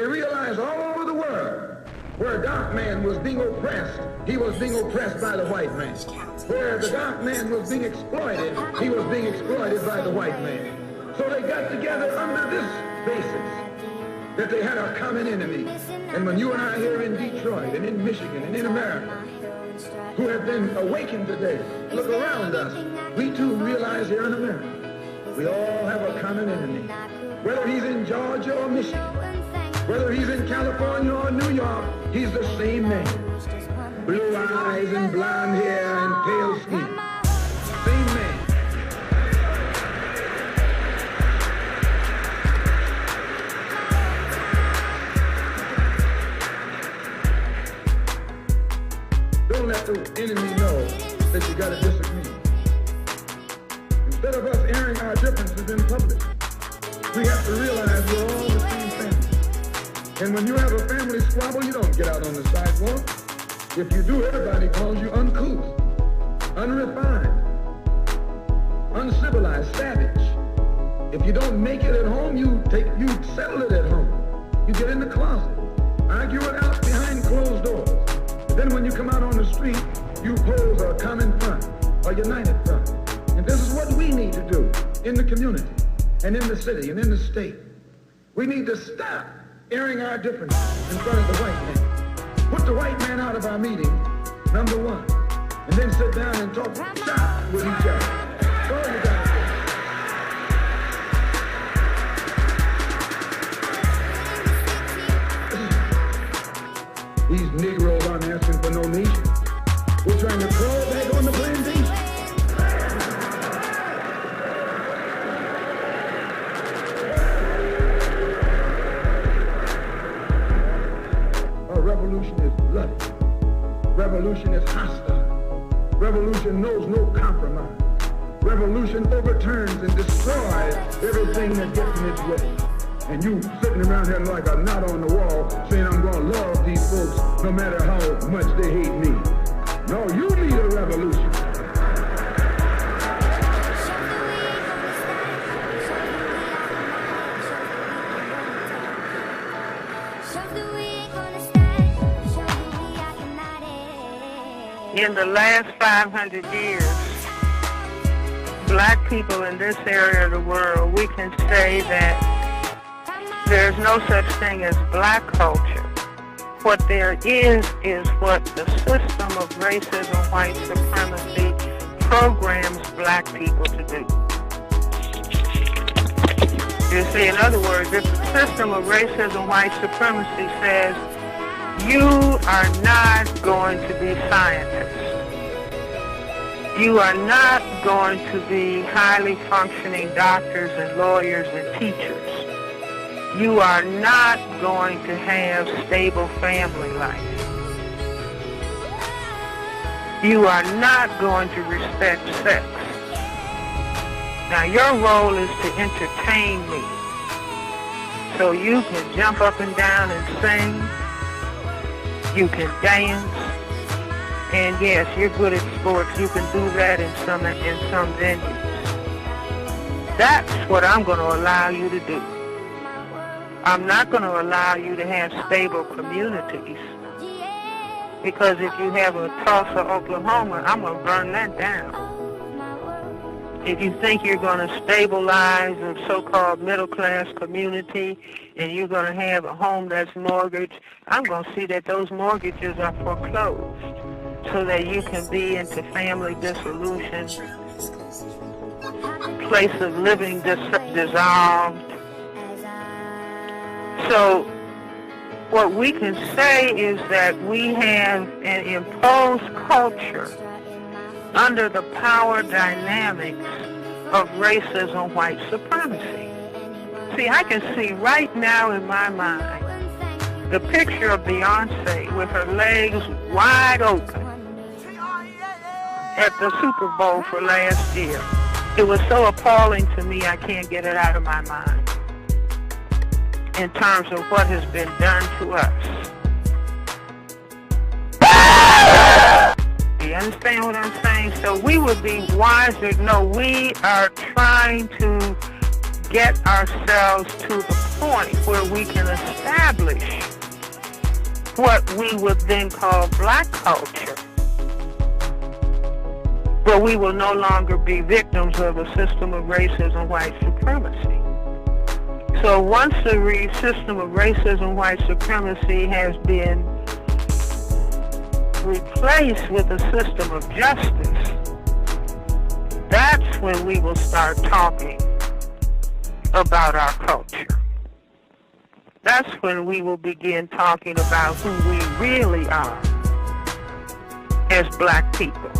They realized all over the world where a dark man was being oppressed, he was being oppressed by the white man. Where the dark man was being exploited, he was being exploited by the white man. So they got together under this basis, that they had a common enemy. And when you and I here in Detroit and in Michigan and in America, who have been awakened today, look around us, we too realize here in America, we all have a common enemy. Whether he's in Georgia or Michigan, whether he's in California or New York, he's the same man. Blue eyes and blonde hair and pale skin. Same man. Don't let the enemy know that you got to disagree. Instead of us airing our differences in public, we have to realize we're all the same family. And when you have a family squabble, you don't get out on the sidewalk. If you do, everybody calls you uncouth, unrefined, uncivilized, savage. If you don't make it at home, you settle it at home. You get in the closet, argue it out behind closed doors. And then when you come out on the street, you pose a common front, a united front. And this is what we need to do in the community and in the city and in the state. We need to stop airing our differences in front of the white man. Put the white man out of our meeting, number one, and then sit down and talk shop with each other. That's all you got to do. These Negroes aren't asking for no nation. We're trying to crawl back on the plantation. Revolution is bloody. Revolution is hostile. Revolution knows no compromise. Revolution overturns and destroys everything that gets in its way. And you sitting around here like a knot on the wall saying I'm going to love these folks no matter how much they hate me. No, you need a revolution. In the last 500 years, black people in this area of the world, we can say that there's no such thing as black culture. What there is what the system of racism, white supremacy, programs black people to do. You see, in other words, if the system of racism, white supremacy says, you are not going to be scientists. You are not going to be highly functioning doctors and lawyers and teachers. You are not going to have stable family life. You are not going to respect sex. Now your role is to entertain me. So you can jump up and down and sing. You can dance, and yes, you're good at sports. You can do that in some venues. That's what I'm going to allow you to do. I'm not going to allow you to have stable communities, because if you have a Tulsa, Oklahoma, I'm going to burn that down. If you think you're going to stabilize a so-called middle-class community and you're going to have a home that's mortgaged, I'm going to see that those mortgages are foreclosed so that you can be into family dissolution, place of living dissolved. So what we can say is that we have an imposed culture under the power dynamics of racism, white supremacy. See, I can see right now in my mind the picture of Beyonce with her legs wide open at the Super Bowl for last year. It was so appalling to me, I can't get it out of my mind in terms of what has been done to us. You understand what I'm saying? So we would be wiser. No, we are trying to get ourselves to the point where we can establish what we would then call black culture, but we will no longer be victims of a system of racism, white supremacy. So once the system of racism, white supremacy has been replaced with a system of justice, that's when we will start talking about our culture. That's when we will begin talking about who we really are as black people.